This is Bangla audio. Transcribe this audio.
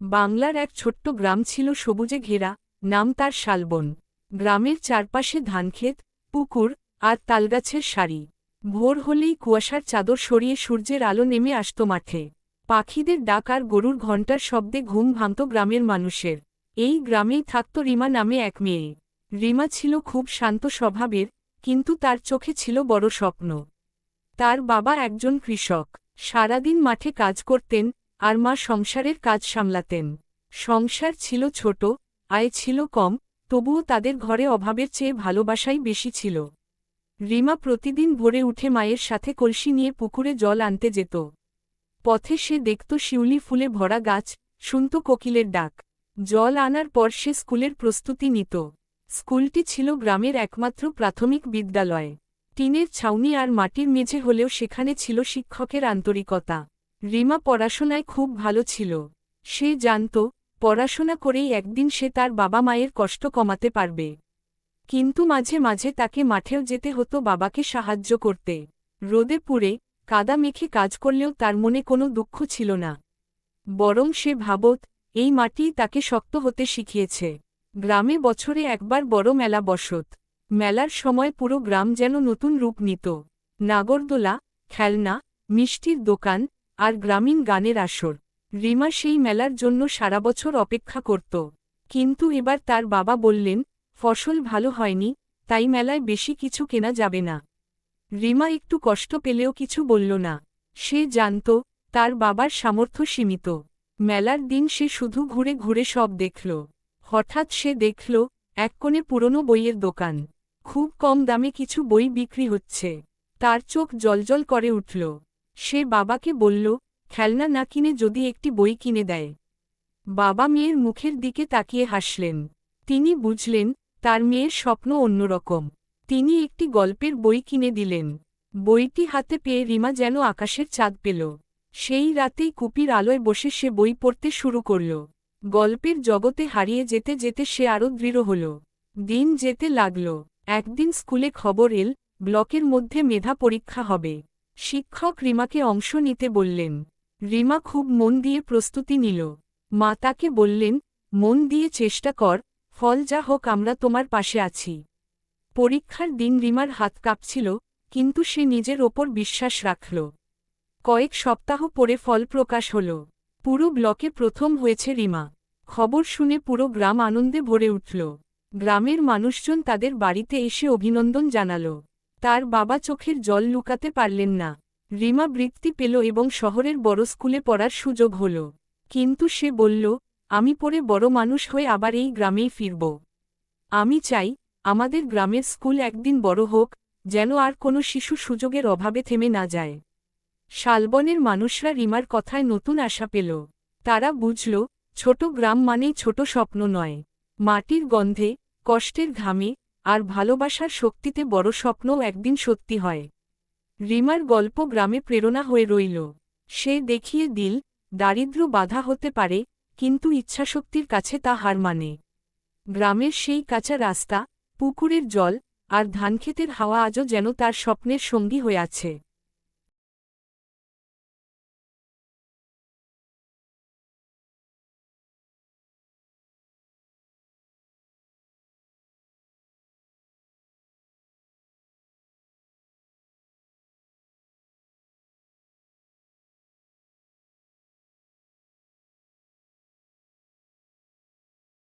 বাংলার এক ছোট্ট গ্রাম ছিল সবুজে ঘেরা, নাম তার শালবন। গ্রামের চারপাশে ধানক্ষেত, পুকুর আর তালগাছের সারি। ভোর হলেই কুয়াশার চাদর সরিয়ে সূর্যের আলো নেমে আসত মাঠে। পাখিদের ডাক আর গরুর ঘণ্টার শব্দে ঘুম ভাঙত গ্রামের মানুষের। এই গ্রামেই থাকত রিমা নামে এক মেয়ে। রিমা ছিল খুব শান্ত স্বভাবের, কিন্তু তার চোখে ছিল বড় স্বপ্ন। তার বাবা একজন কৃষক, সারাদিন মাঠে কাজ করতেন, আর মা সংসারের কাজ সামলাতেন। সংসার ছিল ছোট, আয় ছিল কম, তবুও তাদের ঘরে অভাবের চেয়ে ভালোবাসাই বেশি ছিল। রিমা প্রতিদিন ভোরে উঠে মায়ের সাথে কলসি নিয়ে পুকুরে জল আনতে যেত। পথে সে দেখত শিউলি ফুলে ভরা গাছ, শুনত কোকিলের ডাক। জল আনার পর সে স্কুলের প্রস্তুতি নিত। স্কুলটি ছিল গ্রামের একমাত্র প্রাথমিক বিদ্যালয়। টিনের ছাউনি আর মাটির মেঝে হলেও সেখানে ছিল শিক্ষকের আন্তরিকতা। রিমা পড়াশোনায় খুব ভালো ছিল। সে জানত, পড়াশোনা করেই একদিন সে তার বাবা মায়ের কষ্ট কমাতে পারবে। কিন্তু মাঝে মাঝে তাকে মাঠেও যেতে হতো বাবাকে সাহায্য করতে। রোদে পুড়ে, কাদা মেখে কাজ করলেও তার মনে কোনো দুঃখ ছিল না। বরং সে ভাবত, এই মাটিই তাকে শক্ত হতে শিখিয়েছে। গ্রামে বছরে একবার বড় মেলা বসত। মেলার সময় পুরো গ্রাম যেন নতুন রূপ নিত। নাগরদোলা, খেলনা, মিষ্টির দোকান আর গ্রামীণ গানের আসর। রিমা সেই মেলার জন্য সারা বছর অপেক্ষা করত। কিন্তু এবার তার বাবা বললেন, ফসল ভালো হয়নি, তাই মেলায় বেশি কিছু কেনা যাবে না। রিমা একটু কষ্ট পেলেও কিছু বলল না। সে জানত, তার বাবার সামর্থ্য সীমিত। মেলার দিন সে শুধু ঘুরে ঘুরে সব দেখল। হঠাৎ সে দেখল, এক কোণে পুরনো বইয়ের দোকান। খুব কম দামে কিছু বই বিক্রি হচ্ছে। তার চোখ জ্বলজ্বল করে উঠল। সে বাবাকে বলল, খেলনা না কিনে যদি একটি বই কিনে দেয়। বাবা মেয়ের মুখের দিকে তাকিয়ে হাসলেন। তিনি বুঝলেন, তার মেয়ের স্বপ্ন অন্যরকম। তিনি একটি গল্পের বই কিনে দিলেন। বইটি হাতে পেয়ে রিমা যেন আকাশের চাঁদ পেল। সেই রাতেই কুপির আলোয় বসে সে বই পড়তে শুরু করল। গল্পের জগতে হারিয়ে যেতে যেতে সে আরও দৃঢ় হল। দিন যেতে লাগল। একদিন স্কুলে খবর এল, ব্লকের মধ্যে মেধা পরীক্ষা হবে। শিক্ষক রিমাকে অংশ নিতে বললেন। রিমা খুব মন দিয়ে প্রস্তুতি নিল। মা তাকে বললেন, মন দিয়ে চেষ্টা কর, ফল যা হোক আমরা তোমার পাশে আছি। পরীক্ষার দিন রিমার হাত কাঁপছিল, কিন্তু সে নিজের ওপর বিশ্বাস রাখল। কয়েক সপ্তাহ পরে ফল প্রকাশ হল। পুরো ব্লকে প্রথম হয়েছে রিমা। খবর শুনে পুরো গ্রাম আনন্দে ভরে উঠল। গ্রামের মানুষজন তাদের বাড়িতে এসে অভিনন্দন জানাল। তার বাবা চোখের জল লুকাতে পারলেন না। রিমা বৃত্তি পেল এবং শহরের বড় স্কুলে পড়ার সুযোগ হল। কিন্তু সে বলল, আমি পড়ে বড় মানুষ হয়ে আবার এই গ্রামেই ফিরব। আমি চাই, আমাদের গ্রামের স্কুল একদিন বড় হোক, যেন আর কোনো শিশু সুযোগের অভাবে থেমে না যায়। শালবনের মানুষরা রিমার কথায় নতুন আশা পেল। তারা বুঝল, ছোট গ্রাম মানেই ছোট স্বপ্ন নয়। মাটির গন্ধে, কষ্টের ঘামে আর ভালোবাসার শক্তিতে বড় স্বপ্নও একদিন সত্যি হয়। রিমার গল্প গ্রামে প্রেরণা হয়ে রইল। সে দেখিয়ে দিল, দারিদ্র্য বাধা হতে পারে, কিন্তু ইচ্ছাশক্তির কাছে তা হার মানে। গ্রামের সেই কাঁচা রাস্তা, পুকুরের জল আর ধানক্ষেতের হাওয়া আজও যেন তার স্বপ্নের সঙ্গী হয়ে আছে।